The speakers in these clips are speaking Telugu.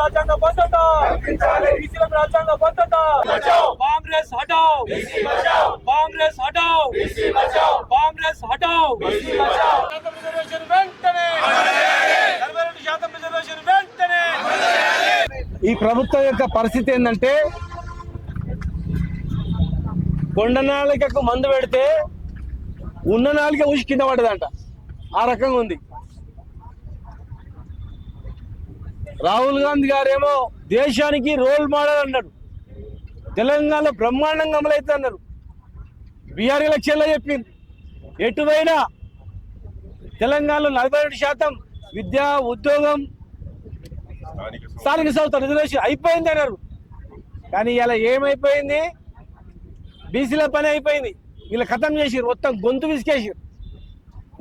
రాజ్యాంగ భద్రత బీసీలకు రాజ్యాంగ భద్రత కాంగ్రెస్ హటాओ కాంగ్రెస్ హటాओ కాంగ్రెస్ హటాओ రిజర్వేషన్ వెంటనే 42% రిజర్వేషన్ వెంటనే. ఈ ప్రభుత్వం యొక్క పరిస్థితి ఏంటంటే కొండ నాలికకు మందు పెడితే ఉన్న నాలిక ఊసి కింద పడ్డదంట. ఆ రకంగా ఉంది. రాహుల్ గాంధీ గారేమో దేశానికి రోల్ మోడల్ అన్నాడు. తెలంగాణలో బ్రహ్మాండంగా అమలైతే అన్నారు. బీఆర్ ఎలక్షన్లో చెప్పింది ఎటువైనా తెలంగాణలో 42% విద్య ఉద్యోగం స్థానిక సంస్థ రిజర్వేషన్ అయిపోయింది అన్నారు. కానీ ఇలా ఏమైపోయింది? బీసీల పని అయిపోయింది. వీళ్ళు ఖతం చేసిరు, మొత్తం గొంతు విసికేసారు,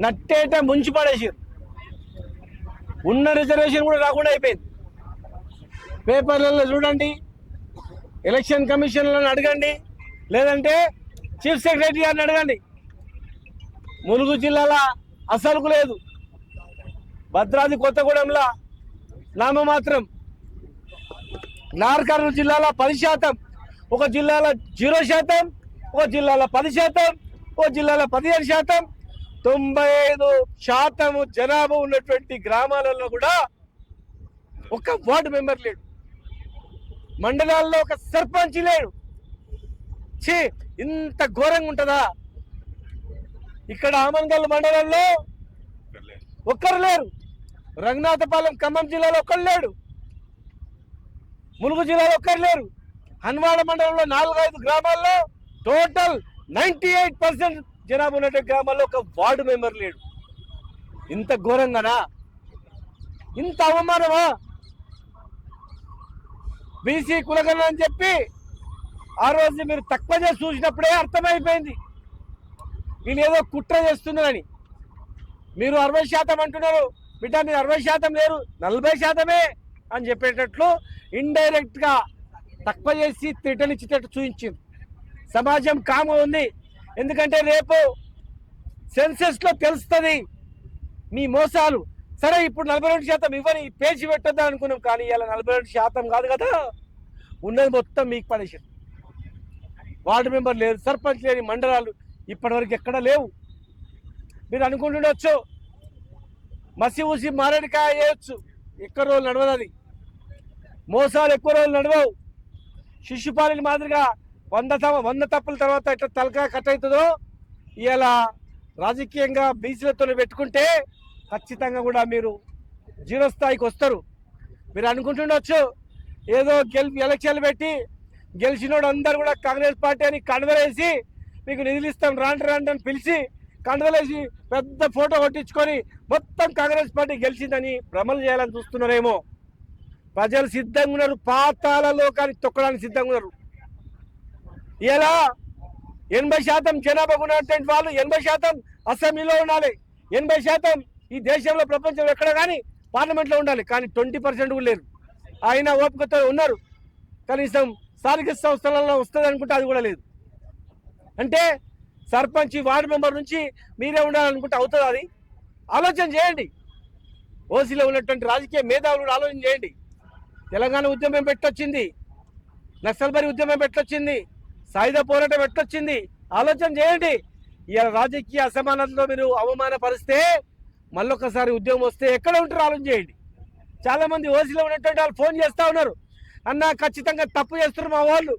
నట్టేట ముంచి పడేసారు. ఉన్న రిజర్వేషన్ కూడా రాకుండా అయిపోయింది. పేపర్లలో చూడండి, ఎలక్షన్ కమిషన్లను అడగండి, లేదంటే చీఫ్ సెక్రటరీ గారిని అడగండి. ములుగు జిల్లాలో అసలుకు లేదు, భద్రాద్రి కొత్తగూడెంలో నామమాత్రం, నార్కర్నూలు జిల్లాలో 10%, ఒక జిల్లాలో 0%, ఒక జిల్లాలో 10%, ఒక జిల్లాలో 15%, 95% జనాభా ఉన్నటువంటి గ్రామాలలో కూడా ఒక వార్డు మెంబర్ లేడు. మండలాల్లో ఒక సర్పంచ్ లేడు. ఛీ, ఇంత ఘోరంగా ఉంటుందా? ఇక్కడ ఆమన్గల్ మండలంలో ఒక్కరు లేరు. రంగనాథపాలెం ఖమ్మం జిల్లాలో ఒక్కరు లేడు. ములుగు జిల్లాలో ఒక్కరు లేరు. హన్వాడ మండలంలో 4-5 గ్రామాల్లో టోటల్ 98% జనాభా ఉన్నటువంటి గ్రామాల్లో ఒక వార్డు మెంబర్ లేడు. ఇంత ఘోరంగానా? ఇంత అవమానమా? బీసీ కులగణ అని చెప్పి ఆ రోజు మీరు తక్కువ చేసి చూసినప్పుడే అర్థమైపోయింది వీళ్ళు ఏదో కుట్ర చేస్తున్నారని. మీరు 60% అంటున్నారు, బిడ్డ మీరు 60% లేరు 40% అని చెప్పేటట్లు ఇండైరెక్ట్గా తక్కువ చేసి తిట్టనిచ్చేటట్టు చూపించింది. సమాజం కామ ఉంది. ఎందుకంటే రేపు సెన్సెస్లో తెలుస్తుంది మీ మోసాలు. సరే, ఇప్పుడు 42% ఇవ్వని పేచి పెట్టొద్దా అనుకున్నాం, కానీ ఇలా 42% కాదు కదా, ఉన్నది మొత్తం మీకు పడేసారు. వార్డు మెంబర్ లేరు, సర్పంచ్ లేని మండలాలు ఇప్పటివరకు ఎక్కడ లేవు. మీరు అనుకుంటుండొచ్చు మసి ఊసి మారేడుకాయ వేయచ్చు, ఎక్కువ రోజులు నడవదు. అది మోసాలు ఎక్కువ రోజులు నడవవు. శిశుపాలని మాదిరిగా 100 తప్పుల తర్వాత ఎట్లా తలకాయ కట్ అవుతుందో, ఇలా రాజకీయంగా బీసీలతో పెట్టుకుంటే ఖచ్చితంగా కూడా మీరు 0 స్థాయికి వస్తారు. మీరు అనుకుంటుండొచ్చు ఏదో ఎలక్షన్లు పెట్టి గెలిచినోడు అందరు కూడా కాంగ్రెస్ పార్టీ అని కండవలేసి మీకు నిధులు ఇస్తాం రాండి అని పిలిచి కండవలేసి పెద్ద ఫోటో కొట్టించుకొని మొత్తం కాంగ్రెస్ పార్టీ గెలిచిందని భ్రమలు చేయాలని చూస్తున్నారేమో. ప్రజలు సిద్ధంగా ఉన్నారు, పాతాళలో కానీ తొక్కడానికి సిద్ధంగా ఉన్నారు. ఇలా 80% జనాభా ఉన్నటువంటి వాళ్ళు 80% అసెంబ్లీలో ఉండాలి, 80% ఈ దేశంలో ప్రపంచంలో ఎక్కడ కానీ పార్లమెంట్లో ఉండాలి. కానీ 20% కూడా లేరు. ఆయన ఓపికతో ఉన్నారు. కనీసం స్థానిక సంస్థలలో వస్తుంది అనుకుంటే అది కూడా లేదు. అంటే సర్పంచ్ వార్డు మెంబర్ నుంచి మీరే ఉండాలనుకుంటే అవుతుంది? అది ఆలోచన చేయండి. ఓసీలో ఉన్నటువంటి రాజకీయ మేధావులు ఆలోచన చేయండి. తెలంగాణ ఉద్యమం పెట్టొచ్చింది, నక్సల్బరీ ఉద్యమం పెట్టొచ్చింది, సాయుధ పోరాటం పెట్టొచ్చింది. ఆలోచన చేయండి. ఇలా రాజకీయ అసమానతలో మీరు అవమానపరిస్తే మళ్ళొకసారి ఉద్యమం వస్తే ఎక్కడ ఉంటారో ఆలోచన చేయండి. చాలామంది ఓసీలో ఉన్నటువంటి వాళ్ళు ఫోన్ చేస్తూ ఉన్నారు, అన్న ఖచ్చితంగా తప్పు చేస్తున్నారు మా వాళ్ళు,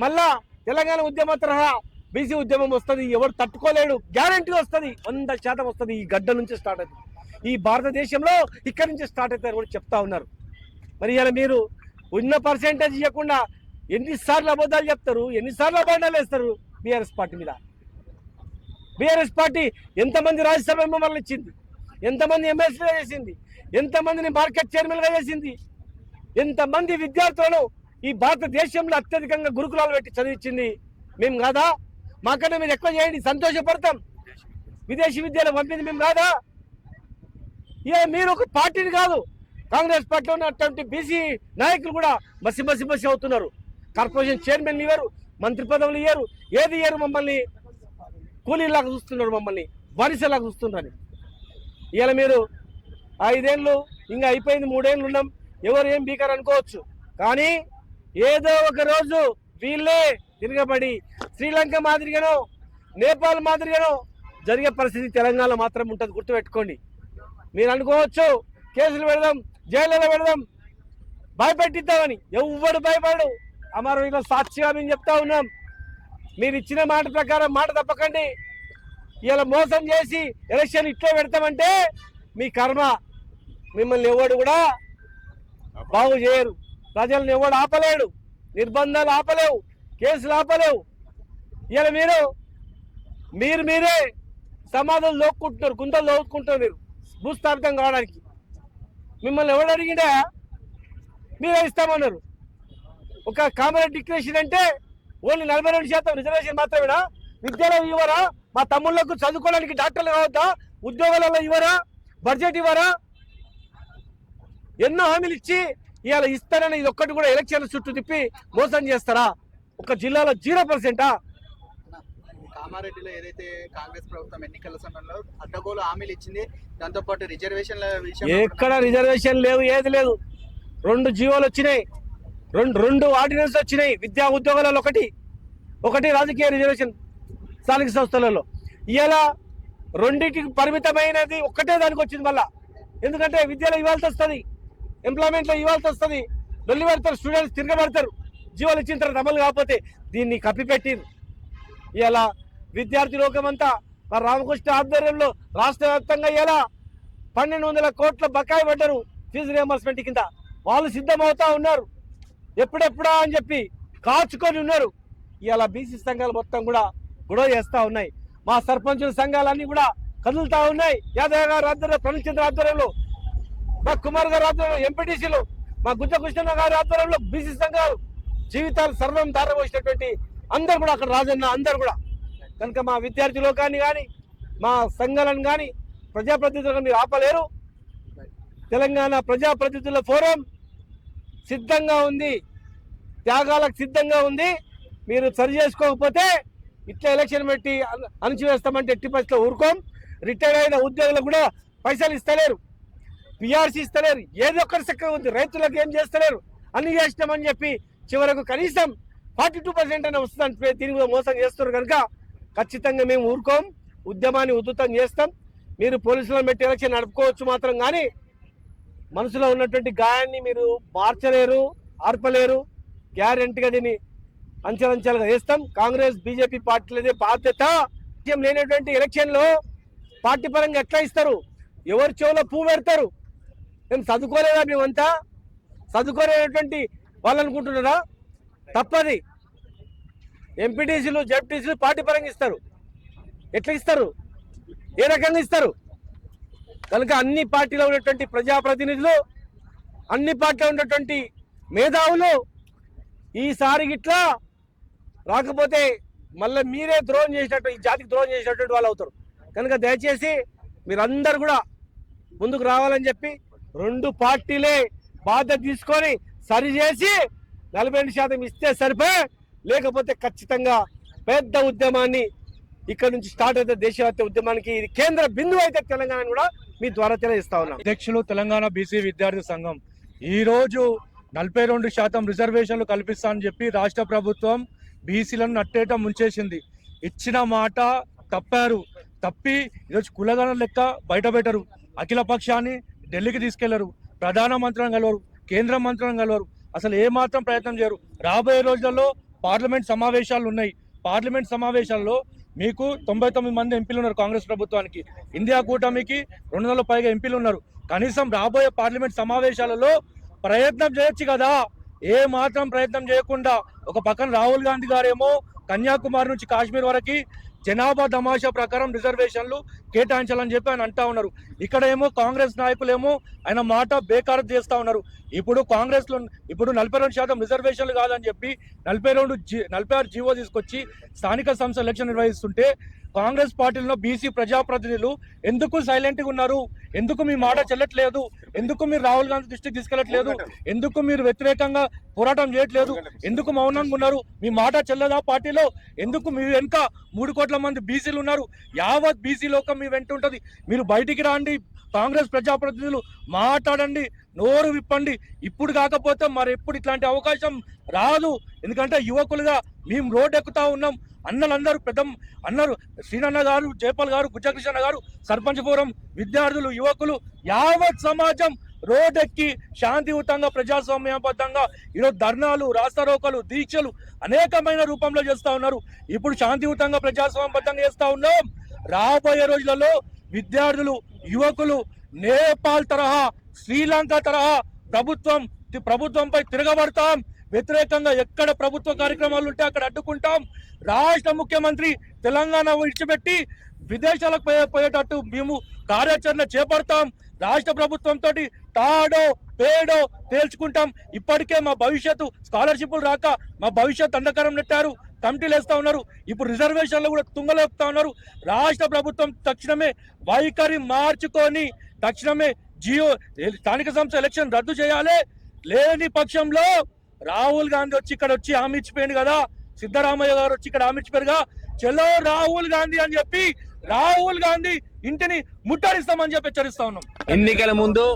మళ్ళా తెలంగాణ ఉద్యమ తరహా బీసీ ఉద్యమం వస్తుంది, ఎవరు తట్టుకోలేడు, గ్యారంటీ వస్తుంది, 100% వస్తుంది. ఈ గడ్డ నుంచి స్టార్ట్ అవుతుంది, ఈ భారతదేశంలో ఇక్కడి నుంచి స్టార్ట్ అవుతారు కూడా చెప్తా ఉన్నారు. మరి ఇలా మీరు ఉన్న పర్సెంటేజ్ ఇవ్వకుండా ఎన్నిసార్లు అబద్ధాలు చెప్తారు, ఎన్నిసార్లు అబద్ధాలు వేస్తారు బీఆర్ఎస్ పార్టీ మీద? బీఆర్ఎస్ పార్టీ ఎంతమంది రాజ్యసభ మెంబర్లు ఇచ్చింది, ఎంతమంది ఎమ్మెల్సీగా చేసింది, ఎంతమందిని మార్కెట్ చైర్మన్గా చేసింది, ఎంతమంది విద్యార్థులను ఈ భారతదేశంలో అత్యధికంగా గురుకులాలు పెట్టి చదివించింది మేము కాదా? మాకన్నా మీరు ఎక్కువ చేయండి, సంతోషపడతాం. విదేశీ విద్యలో పంపింది మేము కాదా? మీరు ఒక పార్టీని కాదు, కాంగ్రెస్ పార్టీలో ఉన్నటువంటి బీసీ నాయకులు కూడా బసి అవుతున్నారు. కార్పొరేషన్ చైర్మన్లు ఇవ్వరు, మంత్రి పదవులు ఇవ్వరు, ఏది ఇయ్యరు. మమ్మల్ని కూలీలాగా చూస్తున్నారు, మమ్మల్ని బానిసలాగా చూస్తున్నారని. ఇవాళ మీరు 5 ఏళ్ళు ఇంకా అయిపోయింది, 3 ఏళ్ళు ఉన్నాం, ఎవరు ఏం బీకర్ అనుకోవచ్చు, కానీ ఏదో ఒక రోజు వీళ్ళే తిరగబడి శ్రీలంక మాదిరిగానో నేపాల్ మాదిరిగానో జరిగే పరిస్థితి తెలంగాణ మాత్రం ఉంటుంది, గుర్తుపెట్టుకోండి. మీరు అనుకోవచ్చు కేసులు పెడదాం, జైల్లో పెడదాం, భయపెట్టిద్దామని. ఎవడు భయపడు. అమరవీరుల సాక్షిగా మేము చెప్తా ఉన్నాం, మీరు ఇచ్చిన మాట ప్రకారం మాట తప్పకండి. ఇలా మోసం చేసి ఎలక్షన్ ఇట్లా పెడతామంటే మీ కర్మ. మిమ్మల్ని ఎవడు కూడా బాగు చేయరు, ప్రజలను ఎవడు ఆపలేడు, నిర్బంధాలు ఆపలేవు, కేసులు ఆపలేవు. ఇలా మీరే సమాధులు లోక్కుంటున్నారు, గుంతలు లోక్కుంటున్నారు మీరు భూస్థాపితం కావడానికి. మిమ్మల్ని ఎవడు అడిగిండా? మీరే ఇస్తామన్నారు. ఒక కామన్ డిక్లరేషన్ అంటే ఓన్లీ 42% రిజర్వేషన్ మాత్రమేనా? విద్యాలయం ఇవ్వరా? మా తమ్ముళ్లకు చదువుకోవడానికి డాక్టర్లు కావద్దా? ఉద్యోగాలలో ఇవ్వరా? బడ్జెట్ ఇవ్వరా? ఎన్నో హామీలు ఇచ్చి ఇవాళ ఇస్తారని ఇది ఒక్కటి కూడా ఎలక్షన్ల చుట్టూ తిప్పి మోసం చేస్తారా? ఒక జిల్లాలో 0%. కామారెడ్డిలో ఏదైతే కాంగ్రెస్ ప్రభుత్వం ఎన్నికల సమయంలో అడ్డగోలు హామీలు ఇచ్చింది, దాంతో పాటు రిజర్వేషన్ల విషయం ఎక్కడ రిజర్వేషన్ లేవు, ఏది లేదు. 2 జీవోలు వచ్చినాయి, రెండు ఆర్డినెన్స్ వచ్చినాయి. విద్యా ఉద్యోగాలలో ఒకటి రాజకీయ రిజర్వేషన్ స్థానిక సంస్థలలో. ఇలా రెండింటికి పరిమితమైనది ఒక్కటే దానికి వచ్చింది మళ్ళా. ఎందుకంటే విద్యలో ఇవ్వాల్సి వస్తుంది, ఎంప్లాయ్మెంట్లో ఇవ్వాల్సి వస్తుంది, వెళ్ళి పెడతారు, స్టూడెంట్స్ తిరగబడతారు. జీవోలు ఇచ్చిన తర్వాత అమలు కాకపోతే దీన్ని కప్పిపెట్టింది. ఇలా విద్యార్థి లోకమంతా మా రామకృష్ణ ఆధ్వర్యంలో రాష్ట్ర వ్యాప్తంగా ఇలా 1200 కోట్ల బకాయి పడ్డారు ఫీజు రియంబర్స్మెంట్ కింద. వాళ్ళు సిద్ధమవుతా ఉన్నారు, ఎప్పుడెప్పుడా అని చెప్పి కాచుకొని ఉన్నారు. ఇలా బీసీ సంఘాలు మొత్తం కూడా గొడవ చేస్తూ ఉన్నాయి. మా సర్పంచుల సంఘాలన్నీ కూడా కదులుతా ఉన్నాయి. యాదవ్ గారు ఆధ్వర్యంలో, ప్రణల్ చంద్ర ఆధ్వర్యంలో, మా కుమార్ గారు ఆధ్వర్యంలో ఎంపీటీసీలు, మా గుజ్జ కృష్ణ గారి ఆధ్వర్యంలో బీసీ సంఘాలు జీవితాలు సర్వం దారపోసినటువంటి అందరు కూడా అక్కడ రాజన్న అందరు కూడా. కనుక మా విద్యార్థి లోకాన్ని కానీ మా సంఘాలను కానీ ప్రజాప్రతినిధులను మీరు ఆపలేరు. తెలంగాణ ప్రజాప్రతినిధుల ఫోరం సిద్ధంగా ఉంది, త్యాగాలకు సిద్ధంగా ఉంది. మీరు సరి చేసుకోకపోతే ఇట్లా ఎలక్షన్ పెట్టి అణచివేస్తామంటే ఎట్టి పరిస్థితిలో ఊరుకోం. రిటైర్ అయిన ఉద్యోగులకు కూడా పైసలు ఇస్తలేరు, పిఆర్సీ ఇస్తలేరు, ఏదో ఒక్కటి చక్కగా ఉంది. రైతులకు ఏం చేస్తలేరు, అన్ని చేస్తామని చెప్పి చివరకు కనీసం 42% అయినా వస్తుందంటే దీని కూడా మోసం చేస్తున్నారు. కనుక ఖచ్చితంగా మేము ఊరుకోం, ఉద్యమాన్ని ఉధృతం చేస్తాం. మీరు పోలీసులను పెట్టి ఎలక్షన్ నడుపుకోవచ్చు మాత్రం, కానీ మనసులో ఉన్నటువంటి గాయాన్ని మీరు మార్చలేరు, ఆర్పలేరు. గ్యారెంటీగా దీన్ని అంచెలంచెలుగా వేస్తాం. కాంగ్రెస్ బీజేపీ పార్టీలదే బాధ్యత. లేనటువంటి ఎలక్షన్లో పార్టీ పరంగా ఎట్లా ఇస్తారు? ఎవరి చెవులో పువ్వు పెడతారు? మేము చదువుకోలేదా? మేమంతా చదువుకోలేనటువంటి వాళ్ళు అనుకుంటున్నారా? తప్పది. ఎంపీటీసీలు జెడ్పీటీసీలు పార్టీ పరంగా ఇస్తారు. ఎట్లా ఇస్తారు? ఏ రకంగా ఇస్తారు? కనుక అన్ని పార్టీలో ఉన్నటువంటి ప్రజాప్రతినిధులు, అన్ని పార్టీలో ఉన్నటువంటి మేధావులు ఈసారి ఇట్లా రాకపోతే మళ్ళీ మీరే ద్రోహం చేసినట్టు, ఈ జాతికి ద్రోహం చేసినటువంటి వాళ్ళు అవుతారు. కనుక దయచేసి మీరందరూ కూడా ముందుకు రావాలని చెప్పి 2 పార్టీలే బాధ్యత తీసుకొని సరిచేసి 42% ఇస్తే సరిపోయి, లేకపోతే ఖచ్చితంగా పెద్ద ఉద్యమాన్ని ఇక్కడ నుంచి స్టార్ట్ అయితే దేశవ్యాప్త ఉద్యమానికి ఇది కేంద్ర బిందువు అయితే తెలంగాణ కూడా మీ ద్వారా తెలియజేస్తా ఉన్నాం. అధ్యక్షులు తెలంగాణ బీసీ విద్యార్థి సంఘం ఈ రోజు 42% రిజర్వేషన్లు కల్పిస్తానని చెప్పి రాష్ట్ర ప్రభుత్వం బీసీలను నట్టేట ముంచేసింది. ఇచ్చిన మాట తప్పి ఈరోజు కులగణన లెక్క బయట పెట్టరు. అఖిల పక్షాన్ని ఢిల్లీకి తీసుకెళ్లరు, ప్రధానమంత్రిని కలవరు, కేంద్ర మంత్రులను కలవరు, అసలు ఏమాత్రం ప్రయత్నం చేయరు. రాబోయే రోజుల్లో పార్లమెంట్ సమావేశాలు ఉన్నాయి. పార్లమెంట్ సమావేశాల్లో మీకు 99 మంది ఎంపీలు ఉన్నారు కాంగ్రెస్ ప్రభుత్వానికి. ఇండియా కూటమికి 200 పైగా ఎంపీలు ఉన్నారు. కనీసం రాబోయే పార్లమెంట్ సమావేశాలలో ప్రయత్నం చేయొచ్చు కదా. ఏ మాత్రం ప్రయత్నం చేయకుండా ఒక పక్కన రాహుల్ గాంధీ గారేమో కన్యాకుమారి నుంచి కాశ్మీర్ వరకు జనాభా తమాషా ప్రకారం రిజర్వేషన్లు కేటాయించాలని చెప్పి ఆయన అంటా ఉన్నారు. ఇక్కడ ఏమో కాంగ్రెస్ నాయకులేమో ఆయన మాట బేఖారు చేస్తా ఉన్నారు. ఇప్పుడు కాంగ్రెస్లో 42% రిజర్వేషన్లు కాదని చెప్పి 46 జీవో తీసుకొచ్చి స్థానిక సంస్థ ఎలక్షన్ నిర్వహిస్తుంటే కాంగ్రెస్ పార్టీలో బీసీ ప్రజాప్రతినిధులు ఎందుకు సైలెంట్గా ఉన్నారు? ఎందుకు మీ మాట చెల్లట్లేదు? ఎందుకు మీరు రాహుల్ గాంధీ దృష్టికి తీసుకెళ్లట్లేదు? ఎందుకు మీరు వ్యతిరేకంగా పోరాటం చేయట్లేదు? ఎందుకు మౌనంగా ఉన్నారు? మీ మాట చెల్లదా పార్టీలో? ఎందుకు మీ వెనుక 3 కోట్ల మంది బీసీలు ఉన్నారు? యావత్ బీసీ లోకం మీ వెంట ఉంటుంది. మీరు బయటికి రాండి, కాంగ్రెస్ ప్రజాప్రతినిధులు మాట్లాడండి, నోరు విప్పండి. ఇప్పుడు కాకపోతే మరి ఎప్పుడు ఇట్లాంటి అవకాశం రాదు. ఎందుకంటే యువకులుగా మేము రోడ్డు ఎక్కుతా ఉన్నాం. అన్నలందరూ అన్నారు శ్రీనన్న గారు, జయపాల్ గారు, గుజ్జకృష్ణ గారు, సర్పంచ్ ఫోరం, విద్యార్థులు, యువకులు, యావత్ సమాజం రోడ్డెక్కి శాంతియుతంగా ప్రజాస్వామ్యబద్ధంగా ఈరోజు ధర్నాలు, రాస్తారోకలు, దీక్షలు అనేకమైన రూపంలో చేస్తా ఉన్నారు. ఇప్పుడు శాంతియుతంగా ప్రజాస్వామ్యబద్ధంగా చేస్తా ఉన్నాం. రాబోయే రోజులలో విద్యార్థులు, యువకులు నేపాల్ తరహా, శ్రీలంక తరహా ప్రభుత్వంపై తిరగబడతాం. వ్యతిరేకంగా ఎక్కడ ప్రభుత్వ కార్యక్రమాలు ఉంటే అక్కడ అడ్డుకుంటాం. రాష్ట్ర ముఖ్యమంత్రి తెలంగాణ విడిచిపెట్టి విదేశాలకు పోయేటట్టు మేము కార్యాచరణ చేపడతాం. రాష్ట్ర ప్రభుత్వంతో తాడో పేడో తేల్చుకుంటాం. ఇప్పటికే మా భవిష్యత్తు స్కాలర్షిప్లు రాక మా భవిష్యత్ అంధకారం నెట్టారు. కమిటీలు వేస్తా ఉన్నారు. ఇప్పుడు రిజర్వేషన్లు కూడా తుంగలేపుతా ఉన్నారు. రాష్ట్ర ప్రభుత్వం తక్షణమే వైఖరి మార్చుకొని తక్షణమే స్థానిక సంస్థ ఎలక్షన్ రద్దు చేయాలి. లేని పక్షంలో రాహుల్ గాంధీ వచ్చి హామీ ఇచ్చిపోయింది కదా, సిద్ధరామయ్య గారు వచ్చి ఇక్కడ హామీ ఇచ్చిపోయారుగా, చలో రాహుల్ గాంధీ అని చెప్పి రాహుల్ గాంధీ ఇంటిని ముట్టడిస్తామని చెప్పి హెచ్చరిస్తా ఉన్నాం. ఎన్నికల ముందు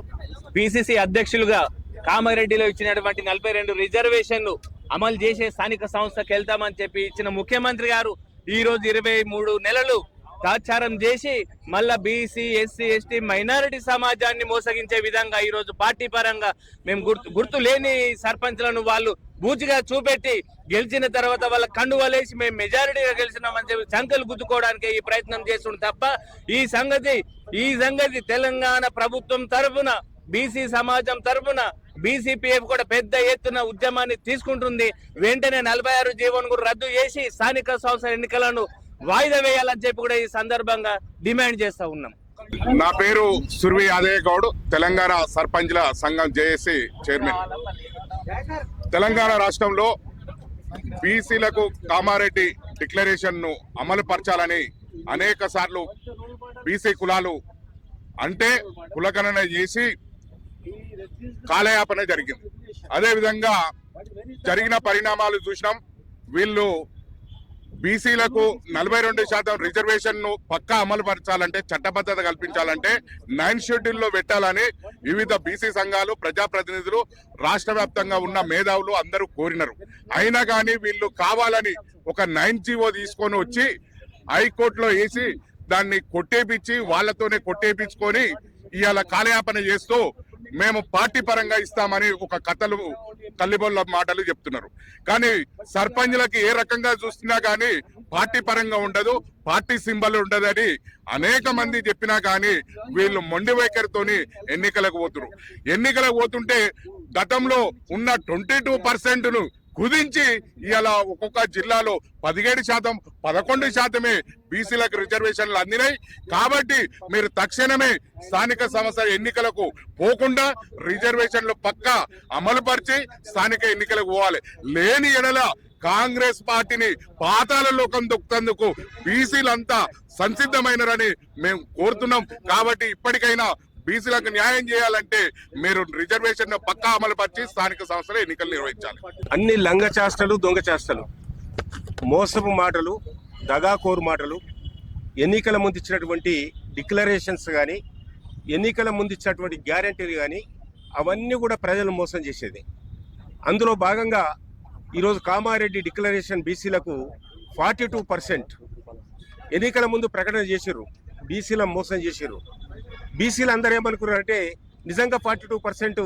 పిసిసి అధ్యక్షులుగా కామారెడ్డిలో ఇచ్చినటువంటి 42 రిజర్వేషన్లు అమలు చేసే స్థానిక సంస్థకి వెళ్తామని చెప్పి ఇచ్చిన ముఖ్యమంత్రి గారు ఈ రోజు 23 నెలలు తాత్సారం చేసి మళ్ళా బీసీ, ఎస్సీ, ఎస్టీ, మైనారిటీ సమాజాన్ని మోసగించే విధంగా ఈ రోజు పార్టీ పరంగా మేము గుర్తు లేని సర్పంచ్లను వాళ్ళు బూచిగా చూపెట్టి గెలిచిన తర్వాత వాళ్ళ కండువలేసి మేము మెజారిటీగా గెలిచినామని చెప్పి సంఖ్యలు గుద్దుకోవడానికి ఈ ప్రయత్నం చేస్తుంది తప్ప ఈ సంగతి తెలంగాణ ప్రభుత్వం తరఫున, బీసీ సమాజం తరఫున బీసీపీఎఫ్ కూడా పెద్ద ఎత్తున ఉద్యమాన్ని తీసుకుంటుంది. వెంటనే 46 జీవోను కూడా రద్దు చేసి స్థానిక సంస్థల ఎన్నికలను వాయిదా వేయాలని చెప్పి కూడా ఈ సందర్భంగా డిమాండ్ చేస్తా ఉన్నాం. నా పేరు సుర్వి యాదయ్య గౌడ్, తెలంగాణ సర్పంచ్ల సంఘం జేఏసీ చైర్మన్. తెలంగాణ రాష్ట్రంలో బీసీలకు కామారెడ్డి డిక్లరేషన్ ను అమలు పరచాలని అనేక సార్లు బీసీ కులాలు అంటే కులగణన చేసి కాలయాపన జరిగింది. అదేవిధంగా జరిగిన పరిణామాలు చూసినాం. వీళ్ళు బీసీలకు 42% రిజర్వేషన్ ను పక్కా అమలు పరచాలంటే, చట్టబద్ధత కల్పించాలంటే 9 షెడ్యూల్లో పెట్టాలని వివిధ బీసీ సంఘాలు, ప్రజాప్రతినిధులు, రాష్ట్ర వ్యాప్తంగా ఉన్న మేధావులు అందరూ కోరినారు. అయినా కానీ వీళ్ళు కావాలని ఒక 9 జీవో తీసుకొని వచ్చి హైకోర్టులో వేసి దాన్ని కొట్టేపించి వాళ్ళతోనే కొట్టేపించుకొని ఇవాళ కాలయాపన చేస్తూ మేము పార్టీ పరంగా ఇస్తామని ఒక కథలు కల్లిబొల్ల మాటలు చెప్తున్నారు. కానీ సర్పంచ్లకి ఏ రకంగా చూస్తున్నా కానీ పార్టీ పరంగా ఉండదు, పార్టీ సింబల్ ఉండదని అనేక మంది చెప్పినా కానీ వీళ్ళు మొండి వైఖరితోని ఎన్నికలకు పోతుంటే గతంలో ఉన్న 22% కుదించి ఇవాళ ఒక్కొక్క జిల్లాలో 17%, 11% బీసీలకు రిజర్వేషన్లు అందినాయి. కాబట్టి మీరు తక్షణమే స్థానిక సంస్థల ఎన్నికలకు పోకుండా రిజర్వేషన్లు పక్కా అమలుపరిచి స్థానిక ఎన్నికలకు పోవాలి. లేని ఎడల కాంగ్రెస్ పార్టీని పాతాళ లోకం దొక్కేందుకు బీసీలంతా సంసిద్ధమైనరని మేము కోరుతున్నాం. కాబట్టి ఇప్పటికైనా బీసీలకు న్యాయం చేయాలంటే మీరు రిజర్వేషన్ పక్కా అమలుపరిచి స్థానిక సంస్థల ఎన్నికలు నిర్వహించాలి. అన్ని లంగ చేష్టలు, దొంగ చేష్టలు, మోసపు మాటలు, దగాకోరు మాటలు, ఎన్నికల ముందు ఇచ్చినటువంటి డిక్లరేషన్స్ కానీ, ఎన్నికల ముందు ఇచ్చినటువంటి గ్యారంటీలు కానీ అవన్నీ కూడా ప్రజలు మోసం చేసేది. అందులో భాగంగా ఈరోజు కామారెడ్డి డిక్లరేషన్ బీసీలకు 42% ఎన్నికల ముందు ప్రకటన చేసిర్రు. బీసీలను మోసం చేసిర్రు. బీసీలు అందరూ ఏమనుకున్నారంటే నిజంగా 42%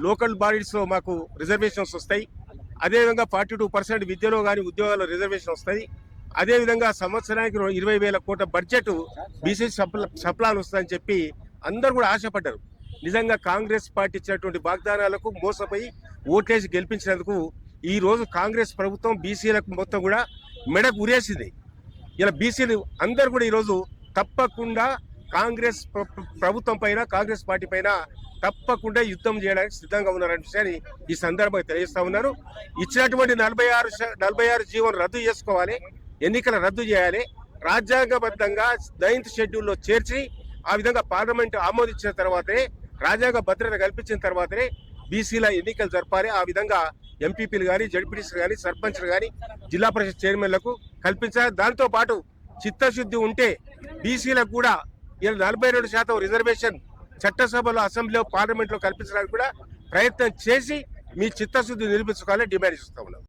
లోకల్ బాడీస్లో మాకు రిజర్వేషన్స్ వస్తాయి, అదేవిధంగా 42% విద్యలో కానీ ఉద్యోగాల్లో రిజర్వేషన్ వస్తాయి, అదేవిధంగా సంవత్సరానికి 20,000 కోట్ల బడ్జెట్ బీసీ సప్లాన్ వస్తుందని చెప్పి అందరూ కూడా ఆశపడ్డారు. నిజంగా కాంగ్రెస్ పార్టీ ఇచ్చినటువంటి వాగ్దానాలకు మోసపోయి ఓట్లేసి గెలిపించినందుకు ఈ రోజు కాంగ్రెస్ ప్రభుత్వం బీసీలకు మొత్తం కూడా మెడకు ఉరేసింది. ఇలా బీసీలు అందరూ కూడా ఈరోజు తప్పకుండా కాంగ్రెస్ ప్రభుత్వం పైన, కాంగ్రెస్ పార్టీ పైన తప్పకుండా యుద్ధం చేయడానికి సిద్ధంగా ఉన్నారనే విషయాన్ని ఈ సందర్భంగా తెలియజేస్తా ఉన్నారు. ఇచ్చినటువంటి 46 జీవోను రద్దు చేసుకోవాలి, ఎన్నికల రద్దు చేయాలి, రాజ్యాంగబద్ధంగా 9th షెడ్యూల్లో చేర్చి ఆ విధంగా పార్లమెంట్ ఆమోదించిన తర్వాతే, రాజ్యాంగ భద్రత కల్పించిన తర్వాతనే బీసీల ఎన్నికలు జరపాలి. ఆ విధంగా ఎంపీపీలు కానీ, జడ్పీటీసీలు కానీ, సర్పంచ్లు కానీ, జిల్లా పరిషత్ చైర్మన్లకు కల్పించాలి. దాంతో పాటు చిత్తశుద్ధి ఉంటే బీసీలకు కూడా 42% రిజర్వేషన్ చట్టసభలో, అసెంబ్లీలో, పార్లమెంట్లో కల్పించడానికి కూడా ప్రయత్నం చేసి మీ చిత్తశుద్ధి నిరూపించుకోవాలని డిమాండ్ చేస్తా ఉన్నాం.